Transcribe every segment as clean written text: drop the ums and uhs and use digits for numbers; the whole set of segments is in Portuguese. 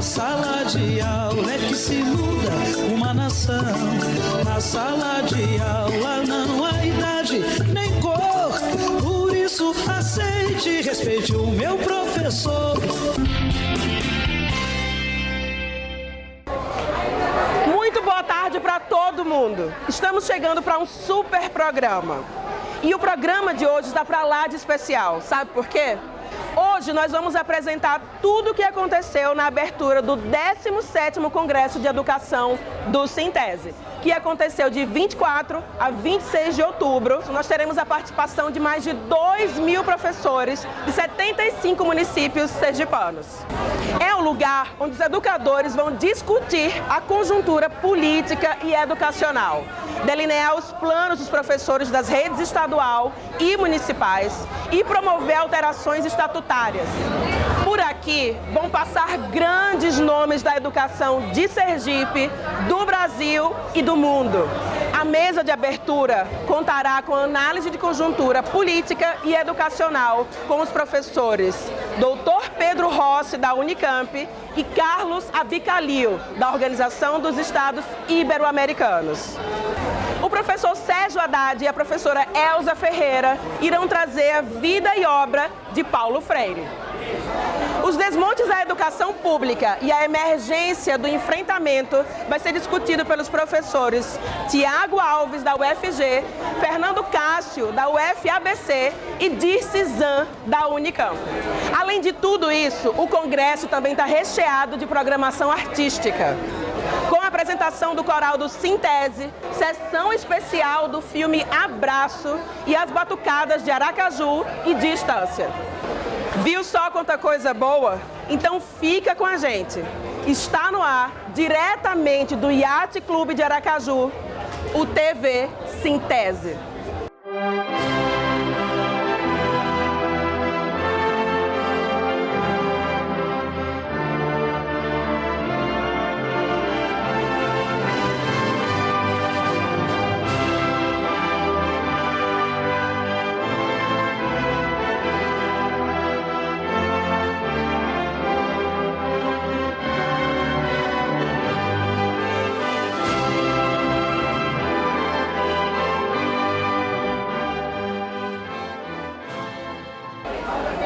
sala de aula é que se muda uma nação. Na sala de aula não há idade nem cor. Por isso aceite e respeite o meu professor. Muito boa tarde para todo mundo. Estamos chegando para um super programa. E o programa de hoje está para lá de especial. Sabe por quê? Hoje nós vamos apresentar tudo o que aconteceu na abertura do 17º Congresso de Educação do Sintese, que aconteceu de 24 a 26 de outubro. Nós teremos a participação de mais de 2.000 professores de 75 municípios sergipanos. É um lugar onde os educadores vão discutir a conjuntura política e educacional, delinear os planos dos professores das redes estadual e municipais e promover alterações estatutárias. Por aqui vão passar grandes nomes da educação de Sergipe, do Brasil e do mundo. A mesa de abertura contará com análise de conjuntura política e educacional com os professores Dr. Pedro Rossi, da Unicamp, e Carlos Abicalil, da Organização dos Estados Ibero-Americanos. O professor Sérgio Haddad e a professora Elza Ferreira irão trazer a vida e obra de Paulo Freire. Os desmontes à educação pública e a emergência do enfrentamento vai ser discutido pelos professores Tiago Alves, da UFG, Fernando Cássio, da UFABC e Dirce Zan, da Unicamp. Além de tudo isso, o congresso também está recheado de programação artística, com a apresentação do coral do Sintese, sessão especial do filme Abraço e as batucadas de Aracaju e de Estância. Viu só quanta coisa boa? Então fica com a gente. Está no ar, diretamente do Yacht Clube de Aracaju, o TV Sintese.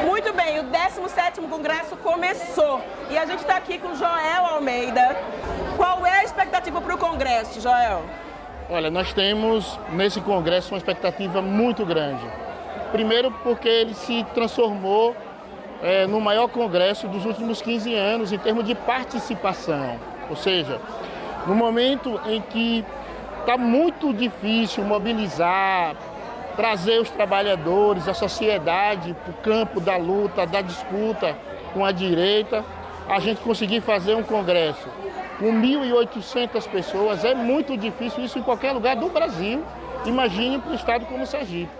Muito bem, o 17º Congresso começou e a gente está aqui com Joel Almeida. Qual é a expectativa para o Congresso, Joel? Olha, nós temos nesse Congresso uma expectativa muito grande. Primeiro porque ele se transformou no maior Congresso dos últimos 15 anos em termos de participação. Ou seja, no momento em que está muito difícil mobilizar, trazer os trabalhadores, a sociedade para o campo da luta, da disputa com a direita, a gente conseguir fazer um congresso com 1.800 pessoas é muito difícil, isso em qualquer lugar do Brasil, imagine para um estado como Sergipe.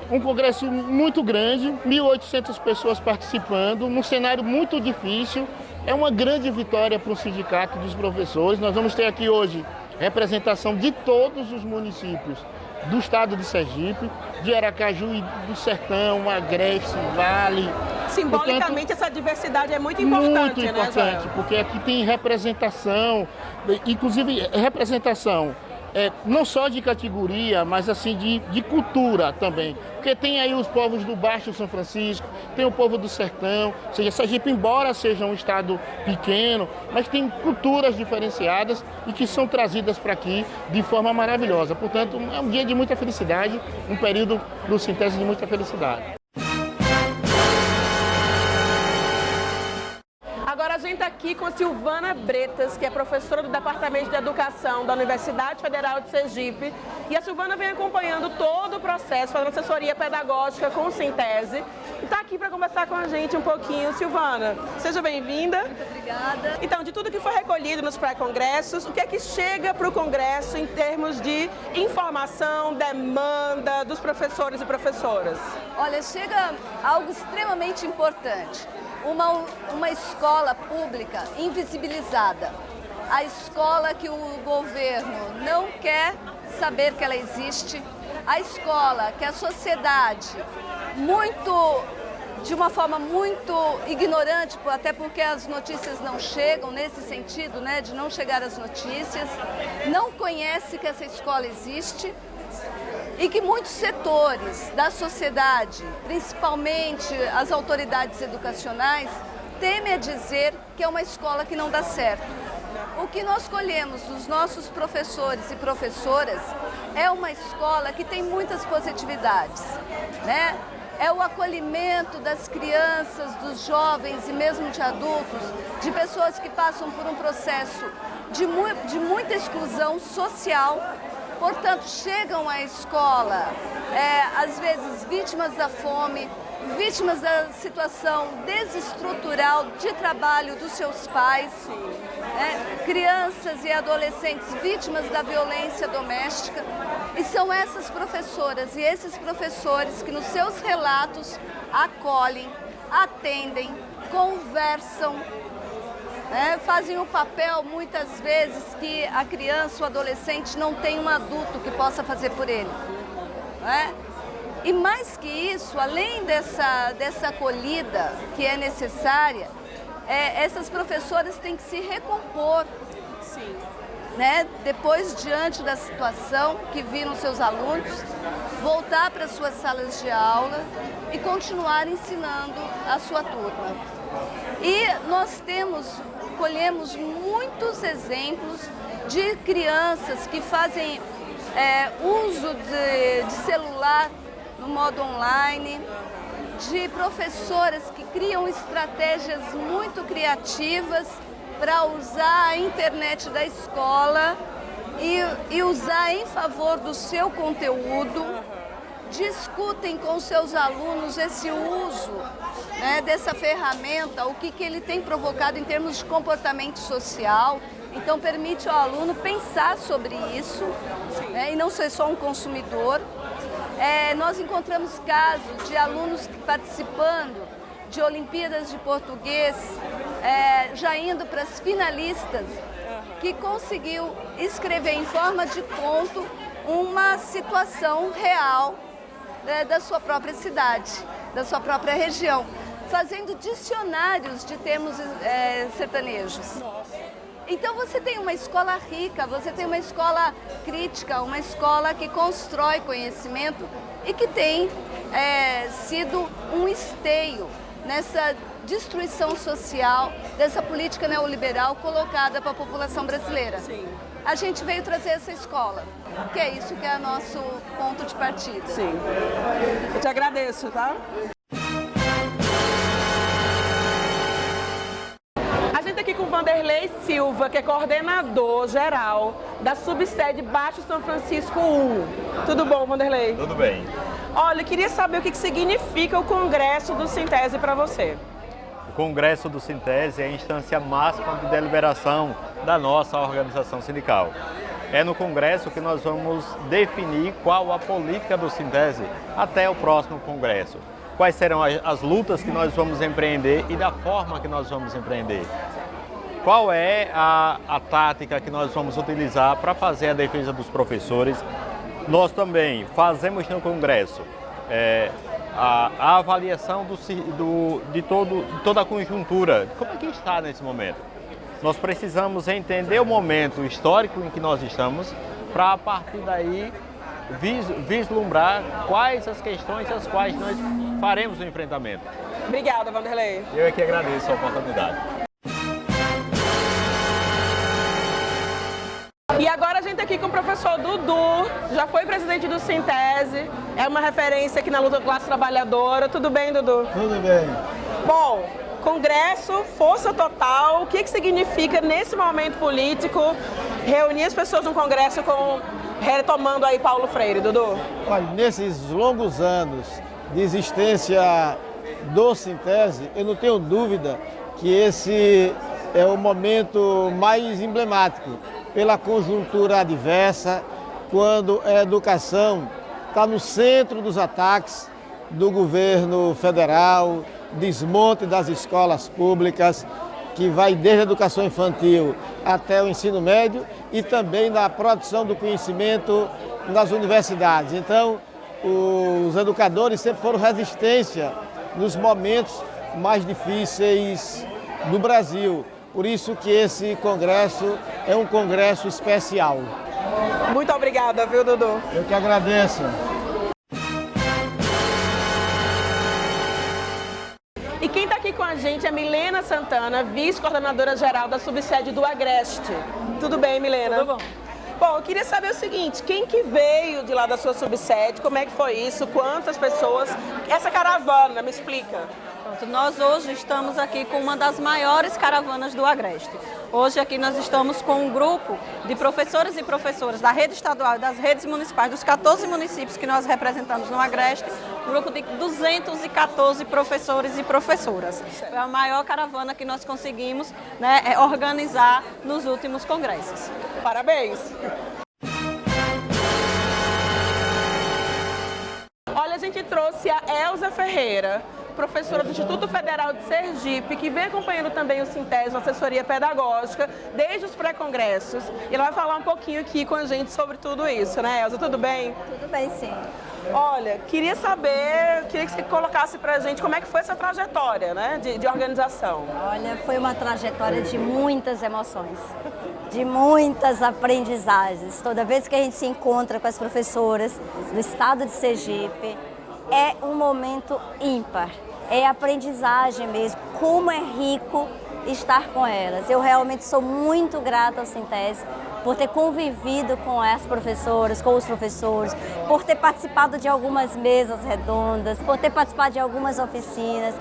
Um congresso muito grande, 1.800 pessoas participando, num cenário muito difícil, é uma grande vitória para o Sindicato dos Professores. Nós vamos ter aqui hoje representação de todos os municípios do estado de Sergipe, de Aracaju e do Sertão, Agreste, Vale. Simbolicamente, essa diversidade é muito importante, muito importante, né, Joel? porque aqui tem representação, inclusive representação não só de categoria, mas assim de cultura também. Porque tem aí os povos do Baixo São Francisco, tem o povo do Sertão, ou seja, Sergipe, embora seja um estado pequeno, mas tem culturas diferenciadas e que são trazidas para aqui de forma maravilhosa. Portanto, é um dia de muita felicidade, um período do Sintese de muita felicidade. Agora a gente está aqui com a Silvana Bretas, que é professora do Departamento de Educação da Universidade Federal de Sergipe. E a Silvana vem acompanhando todo o processo, fazendo assessoria pedagógica com o Sintese. E está aqui para conversar com a gente um pouquinho. Silvana, seja bem-vinda. Muito obrigada. Então, de tudo que foi recolhido nos pré-congressos, o que é que chega para o Congresso em termos de informação, demanda dos professores e professoras? Olha, chega algo extremamente importante. Uma escola pública invisibilizada. A escola que o governo não quer saber que ela existe. A escola que a sociedade muito de uma forma muito ignorante, até porque as notícias não chegam nesse sentido, né, de não chegar às notícias, não conhece que essa escola existe e que muitos setores da sociedade, principalmente as autoridades educacionais, temem a dizer que é uma escola que não dá certo. O que nós colhemos dos nossos professores e professoras é uma escola que tem muitas positividades, né? É o acolhimento das crianças, dos jovens e mesmo de adultos, de pessoas que passam por um processo de muita exclusão social, portanto chegam à escola, às vezes vítimas da fome, vítimas da situação desestrutural de trabalho dos seus pais, crianças e adolescentes vítimas da violência doméstica. E são essas professoras e esses professores que nos seus relatos acolhem, atendem, conversam, fazem o papel muitas vezes que a criança ou adolescente não tem um adulto que possa fazer por ele. E mais que isso, além dessa acolhida que é necessária, essas professoras têm que se recompor. Sim. Depois, diante da situação que viram seus alunos, voltar para suas salas de aula e continuar ensinando a sua turma. E nós colhemos muitos exemplos de crianças que fazem uso de celular no modo online, de professoras que criam estratégias muito criativas para usar a internet da escola e usar em favor do seu conteúdo, discutem com seus alunos esse uso dessa ferramenta, o que ele tem provocado em termos de comportamento social. Então permite ao aluno pensar sobre isso, e não ser só um consumidor. Nós encontramos casos de alunos participando de Olimpíadas de Português, já indo para as finalistas, que conseguiu escrever em forma de conto uma situação real da sua própria cidade, da sua própria região, fazendo dicionários de termos sertanejos. Então você tem uma escola rica, você tem uma escola crítica, uma escola que constrói conhecimento e que tem sido um esteio nessa destruição social, dessa política neoliberal colocada para a população brasileira. Sim. A gente veio trazer essa escola, que é isso que é nosso ponto de partida. Sim. Eu te agradeço, tá? A gente aqui com o Vanderlei Silva, que é coordenador geral da subsede Baixo São Francisco 1. Tudo bom, Vanderlei? Tudo bem. Olha, eu queria saber o que significa o Congresso do Sintese para você. O Congresso do Sintese é a instância máxima de deliberação da nossa organização sindical. É no Congresso que nós vamos definir qual a política do Sintese até o próximo Congresso. Quais serão as lutas que nós vamos empreender e da forma que nós vamos empreender. Qual é a tática que nós vamos utilizar para fazer a defesa dos professores. Nós também fazemos no Congresso a avaliação de toda a conjuntura, como é que está nesse momento. Nós precisamos entender o momento histórico em que nós estamos para, a partir daí, vislumbrar quais as questões às quais nós faremos o enfrentamento. Obrigada, Vanderlei. Eu é que agradeço a oportunidade. E agora a gente aqui com o professor Dudu, já foi presidente do Sintese, é uma referência aqui na luta da classe trabalhadora. Tudo bem, Dudu? Tudo bem. Bom, Congresso, força total, o que significa nesse momento político reunir as pessoas no Congresso retomando aí Paulo Freire, Dudu? Olha, nesses longos anos de existência do Sintese, eu não tenho dúvida que esse é o momento mais emblemático, pela conjuntura adversa, quando a educação está no centro dos ataques do governo federal, desmonte das escolas públicas, que vai desde a educação infantil até o ensino médio e também na produção do conhecimento nas universidades. Então, os educadores sempre foram resistência nos momentos mais difíceis do Brasil. Por isso que esse congresso é um congresso especial. Muito obrigada, viu, Dudu? Eu que agradeço. E quem está aqui com a gente é Milena Santana, vice-coordenadora geral da subsede do Agreste. Tudo bem, Milena? Tudo bom. Bom, eu queria saber o seguinte, quem que veio de lá da sua subsede, como é que foi isso, quantas pessoas, essa caravana, me explica. Pronto, nós hoje estamos aqui com uma das maiores caravanas do Agreste. Hoje aqui nós estamos com um grupo de professores e professoras da rede estadual e das redes municipais, dos 14 municípios que nós representamos no Agreste, um grupo de 214 professores e professoras. Foi a maior caravana que nós conseguimos, né, organizar nos últimos congressos. Parabéns! Olha, a gente trouxe a Elza Ferreira, professora do Instituto Federal de Sergipe, que vem acompanhando também o Sintese, assessoria pedagógica, desde os pré-congressos. E ela vai falar um pouquinho aqui com a gente sobre tudo isso, né, Elza? Tudo bem? Tudo bem, sim. Olha, queria que você colocasse pra gente como é que foi essa trajetória, né, de organização. Olha, foi uma trajetória de muitas emoções, de muitas aprendizagens. Toda vez que a gente se encontra com as professoras do estado de Sergipe, é um momento ímpar, é aprendizagem mesmo, como é rico estar com elas. Eu realmente sou muito grata ao Sintese por ter convivido com as professoras, com os professores, por ter participado de algumas mesas redondas, por ter participado de algumas oficinas.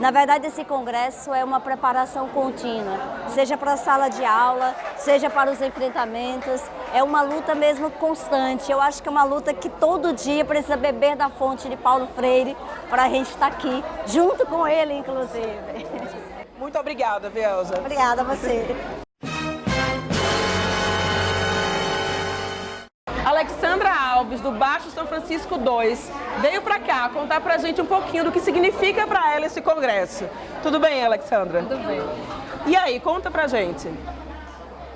Na verdade, esse congresso é uma preparação contínua, seja para a sala de aula, seja para os enfrentamentos, é uma luta mesmo constante. Eu acho que é uma luta que todo dia precisa beber da fonte de Paulo Freire para a gente estar aqui, junto com ele, inclusive. Muito obrigada, Elza. Obrigada a você. Alexandra Alves, do Baixo São Francisco II, veio para cá contar pra gente um pouquinho do que significa para ela esse congresso. Tudo bem, Alexandra? Tudo bem. E aí, conta pra gente.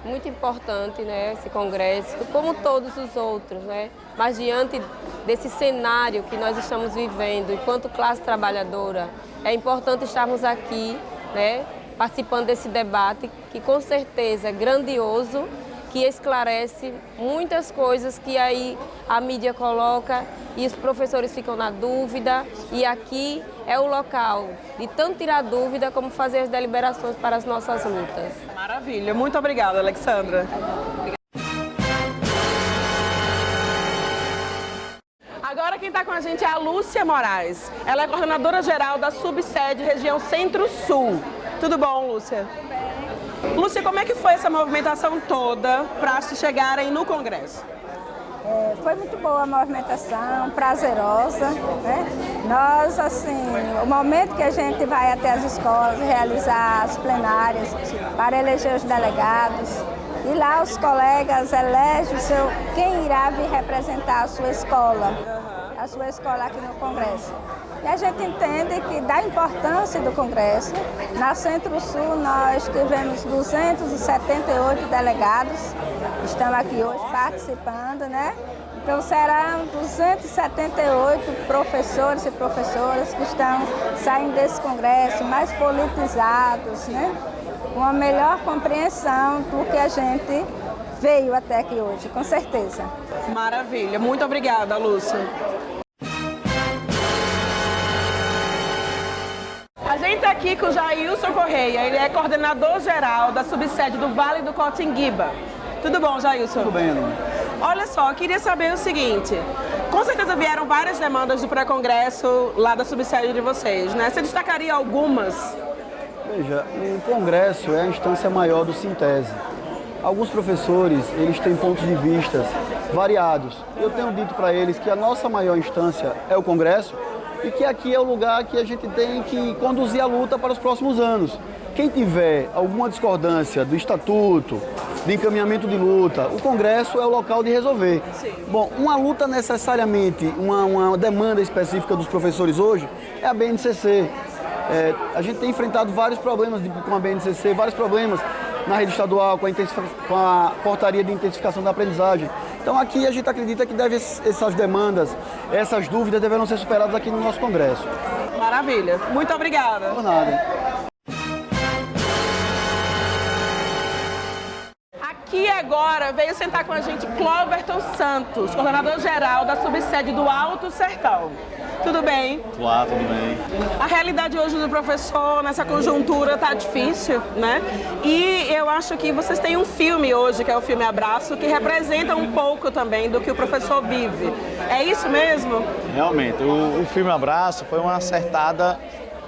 Muito importante, né, esse congresso, como todos os outros, né? Mas diante desse cenário que nós estamos vivendo, enquanto classe trabalhadora, é importante estarmos aqui, né, participando desse debate, que com certeza é grandioso, que esclarece muitas coisas que aí a mídia coloca e os professores ficam na dúvida. E aqui é o local de tanto tirar dúvida como fazer as deliberações para as nossas lutas. Maravilha, muito obrigada, Alexandra. Agora quem está com a gente é a Lúcia Moraes. Ela é coordenadora geral da subsede região Centro-Sul. Tudo bom, Lúcia? Lúcia, como é que foi essa movimentação toda para se chegarem no Congresso? Foi muito boa a movimentação, prazerosa, né? Nós, assim, o momento que a gente vai até as escolas realizar as plenárias para eleger os delegados, e lá os colegas elegem quem irá vir representar a sua escola aqui no Congresso. E a gente entende que da importância do Congresso, na Centro-Sul nós tivemos 278 delegados, estão aqui hoje participando, né? Então serão 278 professores e professoras que estão saindo desse Congresso mais politizados, né? Com a melhor compreensão do que a gente veio até aqui hoje, com certeza. Maravilha, muito obrigada, Lúcia. A gente está aqui com o Jailson Correia, ele é coordenador geral da subsede do Vale do Cotinguiba. Tudo bom, Jailson? Tudo bem, Ana. Olha só, eu queria saber o seguinte, com certeza vieram várias demandas do pré-congresso lá da subsede de vocês, né? Você destacaria algumas? Veja, o congresso é a instância maior do Sintese. Alguns professores, eles têm pontos de vista variados. Eu tenho dito para eles que a nossa maior instância é o congresso, e que aqui é o lugar que a gente tem que conduzir a luta para os próximos anos. Quem tiver alguma discordância do estatuto, de encaminhamento de luta, o Congresso é o local de resolver. Sim. Bom, uma luta necessariamente, uma demanda específica dos professores hoje é a BNCC. A gente tem enfrentado vários problemas com a BNCC, vários problemas na rede estadual, com a portaria de intensificação da aprendizagem. Então aqui a gente acredita que essas demandas, essas dúvidas deverão ser superadas aqui no nosso Congresso. Maravilha. Muito obrigada. Por nada. Aqui agora veio sentar com a gente Cloverton Santos, coordenador-geral da subsede do Alto Sertão. Tudo bem? Olá, tudo bem. A realidade hoje do professor nessa conjuntura tá difícil, né? E eu acho que vocês têm um filme hoje, que é o filme Abraço, que representa um pouco também do que o professor vive. É isso mesmo? Realmente, o filme Abraço foi uma acertada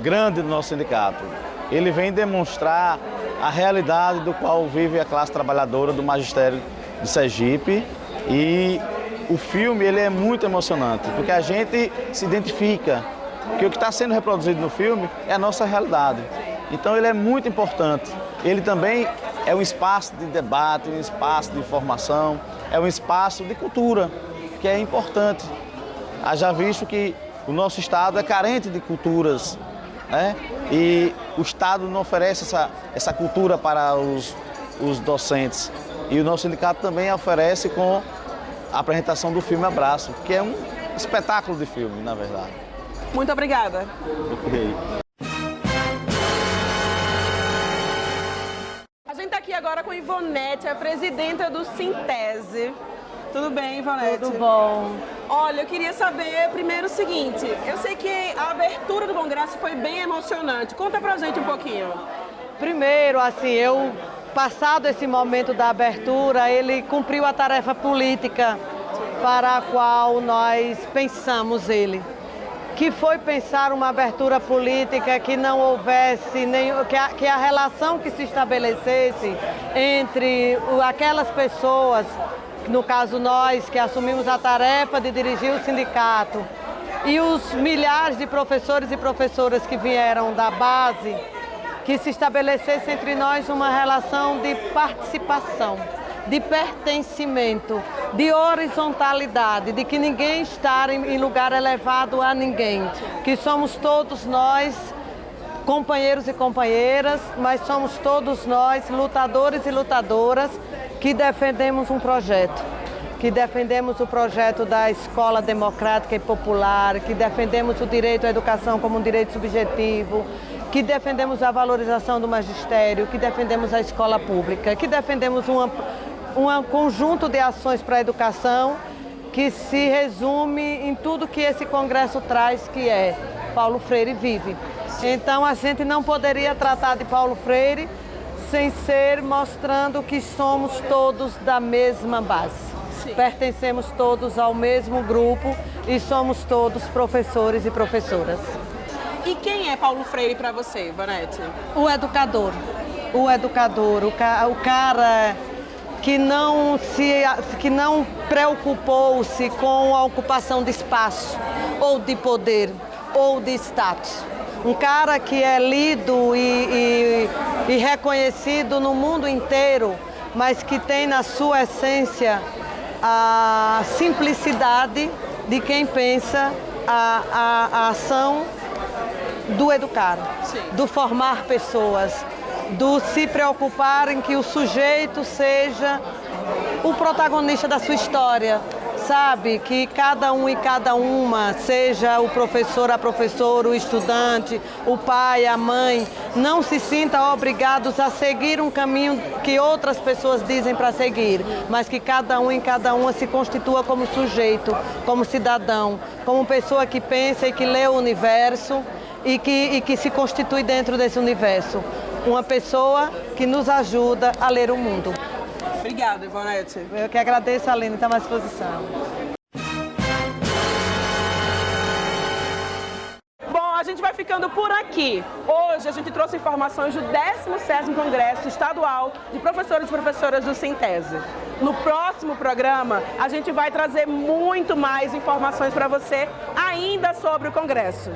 grande do nosso sindicato. Ele vem demonstrar a realidade do qual vive a classe trabalhadora do magistério de Sergipe, e o filme ele é muito emocionante, porque a gente se identifica que o que está sendo reproduzido no filme é a nossa realidade. Então ele é muito importante. Ele também é um espaço de debate, um espaço de informação, é um espaço de cultura, que é importante. Haja visto que o nosso estado é carente de culturas, né? E o Estado não oferece essa cultura para os docentes. E o nosso sindicato também oferece com a apresentação do filme Abraço, que é um espetáculo de filme, na verdade. Muito obrigada. Okay. A gente está aqui agora com Ivonete, a presidenta do Sintese. Tudo bem, Ivonete? Tudo bom. Olha, eu queria saber primeiro o seguinte, eu sei que a abertura do congresso foi bem emocionante. Conta pra gente um pouquinho. Primeiro, assim, passado esse momento da abertura, ele cumpriu a tarefa política para a qual nós pensamos ele, que foi pensar uma abertura política que não houvesse que a relação que se estabelecesse entre aquelas pessoas, no caso nós que assumimos a tarefa de dirigir o sindicato, e os milhares de professores e professoras que vieram da base, que se estabelecesse entre nós uma relação de participação, de pertencimento, de horizontalidade, de que ninguém está em lugar elevado a ninguém, que somos todos nós companheiros e companheiras, mas somos todos nós lutadores e lutadoras que defendemos um projeto, que defendemos o projeto da escola democrática e popular, que defendemos o direito à educação como um direito subjetivo, que defendemos a valorização do magistério, que defendemos a escola pública, que defendemos um conjunto de ações para a educação que se resume em tudo que esse congresso traz, que é Paulo Freire vive. Então a gente não poderia tratar de Paulo Freire sem ser mostrando que somos todos da mesma base. Sim. Pertencemos todos ao mesmo grupo e somos todos professores e professoras. E quem é Paulo Freire para você, Ivonete? O educador, o cara que não preocupou-se com a ocupação de espaço, ou de poder, ou de status. Um cara que é lido e reconhecido no mundo inteiro, mas que tem na sua essência a simplicidade de quem pensa a ação do educar, sim, do formar pessoas, do se preocupar em que o sujeito seja o protagonista da sua história, sabe? Que cada um e cada uma, seja o professor, a professora, o estudante, o pai, a mãe, não se sinta obrigados a seguir um caminho que outras pessoas dizem para seguir, mas que cada um e cada uma se constitua como sujeito, como cidadão, como pessoa que pensa e que lê o universo e que se constitui dentro desse universo. Uma pessoa que nos ajuda a ler o mundo. Obrigada, Ivonete. Eu que agradeço, Aline, está à disposição. Bom, a gente vai ficando por aqui. Hoje a gente trouxe informações do 17º Congresso Estadual de Professores e Professoras do Sintese. No próximo programa, a gente vai trazer muito mais informações para você ainda sobre o Congresso.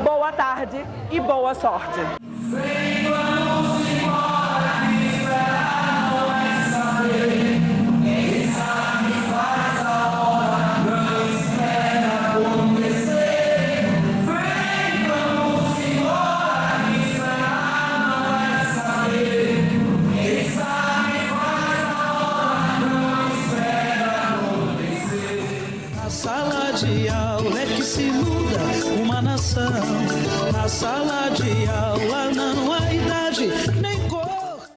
Boa tarde e boa sorte. Sala de aula é que se muda uma nação. sala de aula